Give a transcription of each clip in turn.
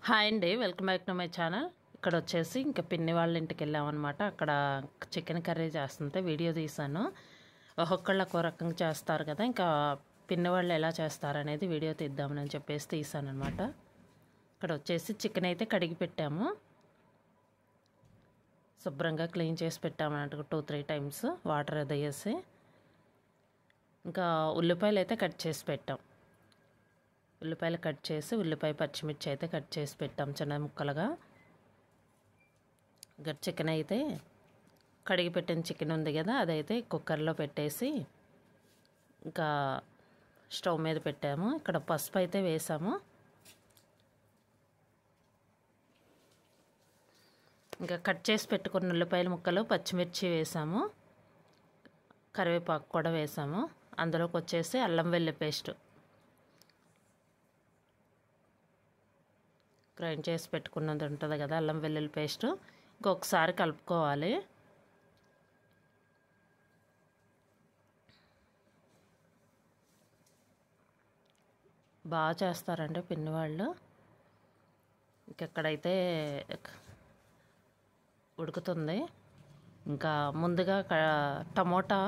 Hi అండి, welcome back to my channel. ఇక్కడ వచ్చేసి ఇంకా పిన్ని వాళ్ళ ఇంటికి వెళ్ళామన్నమాట. అక్కడ చికెన్ కర్రీ చేస్తుంటే వీడియో తీశాను. ఒక్కొక్కళ్ళు ఒక్కో రకంగా చేస్తారు కదా, ఇంకా పిన్ని వాళ్ళు ఎలా చేస్తారు అనేది వీడియో తీద్దామని చెప్పేసి తీసాను అనమాట. ఇక్కడ వచ్చేసి చికెన్ అయితే కడిగి పెట్టాము, శుభ్రంగా క్లీన్ చేసి పెట్టామన్నట్టు 2-3 టైమ్స్ వాటర్ అది వేసి. ఇంకా ఉల్లిపాయలు అయితే కట్ చేసి పెట్టాం. ఉల్లిపాయలు కట్ చేసి ఉల్లిపాయ పచ్చిమిర్చి అయితే కట్ చేసి పెట్టాం చిన్న ముక్కలుగా. ఇంకా చికెన్ అయితే కడిగి పెట్టిన చికెన్ ఉంది కదా, అదైతే కుక్కర్లో పెట్టేసి ఇంకా స్టవ్ మీద పెట్టాము. ఇక్కడ పసుపు అయితే వేసాము. ఇంకా కట్ చేసి పెట్టుకున్న ఉల్లిపాయల ముక్కలు పచ్చిమిర్చి వేసాము, కరివేపాకు కూడా వేసాము. అందులోకి వచ్చేసి అల్లం వెల్లుల్లి పేస్ట్ గ్రైండ్ చేసి పెట్టుకున్నది ఉంటుంది కదా, అల్లం వెల్లుల్లి పేస్ట్ ఇంకొకసారి కలుపుకోవాలి. బాగా చేస్తారండి పిన్ని వాళ్ళు. ఇంకెక్కడైతే ఉడుకుతుంది. ఇంకా ముందుగా టమోటా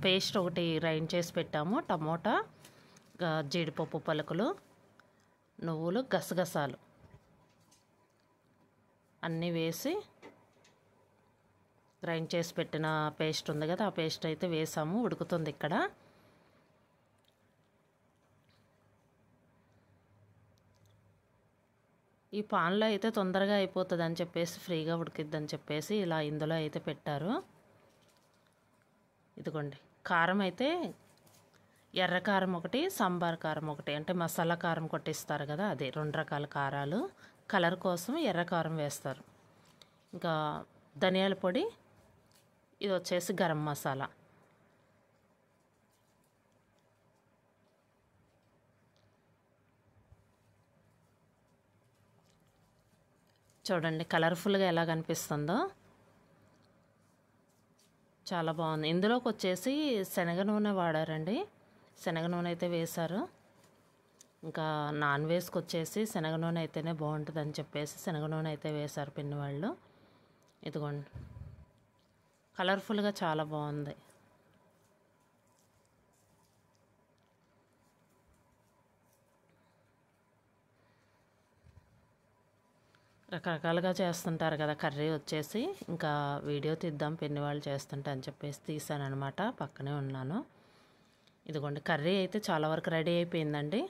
పేస్ట్ ఒకటి గ్రైండ్ చేసి పెట్టాము. టమోటా, జీడిపప్పు పలుకులు, నువ్వులు, గసగసాలు అన్నీ వేసి గ్రైండ్ చేసి పెట్టిన పేస్ట్ ఉంది కదా, ఆ పేస్ట్ అయితే వేసాము. ఉడుకుతుంది ఇక్కడ. ఈ పాన్లో అయితే తొందరగా అయిపోతుంది అని చెప్పేసి, ఫ్రీగా ఉడికిద్దని చెప్పేసి ఇలా ఇందులో అయితే పెట్టారు. ఇదిగోండి, కారం అయితే ఎర్ర కారం ఒకటి, సాంబార్ కారం ఒకటి, అంటే మసాలా కారం కొట్టిస్తారు కదా, అదే 2 రకాల కారాలు. కలర్ కోసం ఎర్ర కారం వేస్తారు. ఇంకా ధనియాల పొడి, ఇది వచ్చేసి గరం మసాలా. చూడండి కలర్ఫుల్గా ఎలా కనిపిస్తుందో, చాలా బాగుంది. ఇందులోకి వచ్చేసి శనగ నూనె వాడారండి, శనగ నూనె అయితే వేశారు. ఇంకా నాన్ వెజ్కి వచ్చేసి శనగ నూనె అయితేనే బాగుంటుంది అని చెప్పేసి శనగ నూనె అయితే వేశారు పిన్ని వాళ్ళు. ఇదిగోండి, కలర్ఫుల్గా చాలా బాగుంది. రకరకాలుగా చేస్తుంటారు కదా కర్రీ వచ్చేసి. ఇంకా వీడియో తీద్దాం పిన్ని వాళ్ళు చేస్తుంటే అని చెప్పేసి తీసాను అనమాట. పక్కనే ఉన్నాను. ఇదిగోండి, కర్రీ అయితే చాలా వరకు రెడీ అయిపోయిందండి,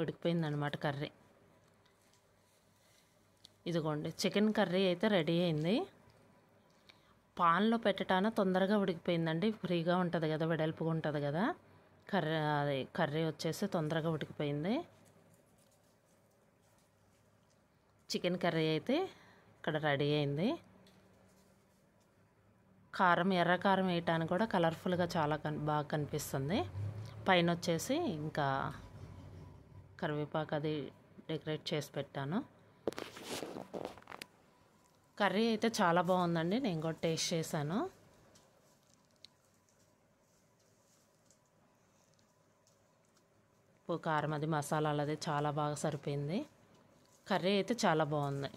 ఉడికిపోయిందనమాట కర్రీ. ఇదిగోండి, చికెన్ కర్రీ అయితే రెడీ అయింది. పాన్లో పెట్టటాన తొందరగా ఉడికిపోయిందండి. ఫ్రీగా ఉంటుంది కదా, వెడల్పుగా ఉంటుంది కదా కర్రీ వచ్చేసి తొందరగా ఉడికిపోయింది. చికెన్ కర్రీ అయితే ఇక్కడ రెడీ అయింది. కారం, ఎర్ర కారం వేయటానికి కూడా కలర్ఫుల్గా చాలా బాగా కనిపిస్తుంది. పైన వచ్చేసి ఇంకా కరివేపాకు అది డెకరేట్ చేసి పెట్టాను. కర్రీ అయితే చాలా బాగుందండి, నేను కూడా టేస్ట్ చేశాను. ఉప్పు, కారం, అది మసాలాలు అది చాలా బాగా సరిపోయింది. కర్రీ అయితే చాలా బాగుంది.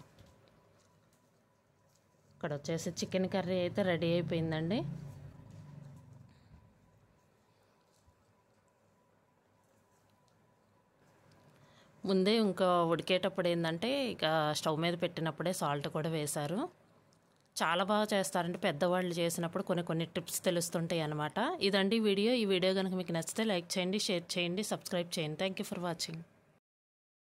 ఇక్కడ వచ్చేసి చికెన్ కర్రీ అయితే రెడీ అయిపోయిందండి. ముందే ఇంకా ఉడికేటప్పుడు ఏంటంటే ఇక స్టవ్ మీద పెట్టినప్పుడే సాల్ట్ కూడా వేశారు. చాలా బాగా చేస్తారంటే పెద్దవాళ్ళు చేసినప్పుడు కొన్ని టిప్స్ తెలుస్తుంటాయి అన్నమాట. ఇదండి వీడియో. ఈ వీడియో కనుక మీకు నచ్చితే లైక్ చేయండి, షేర్ చేయండి, సబ్స్క్రైబ్ చేయండి. Thank you for watching.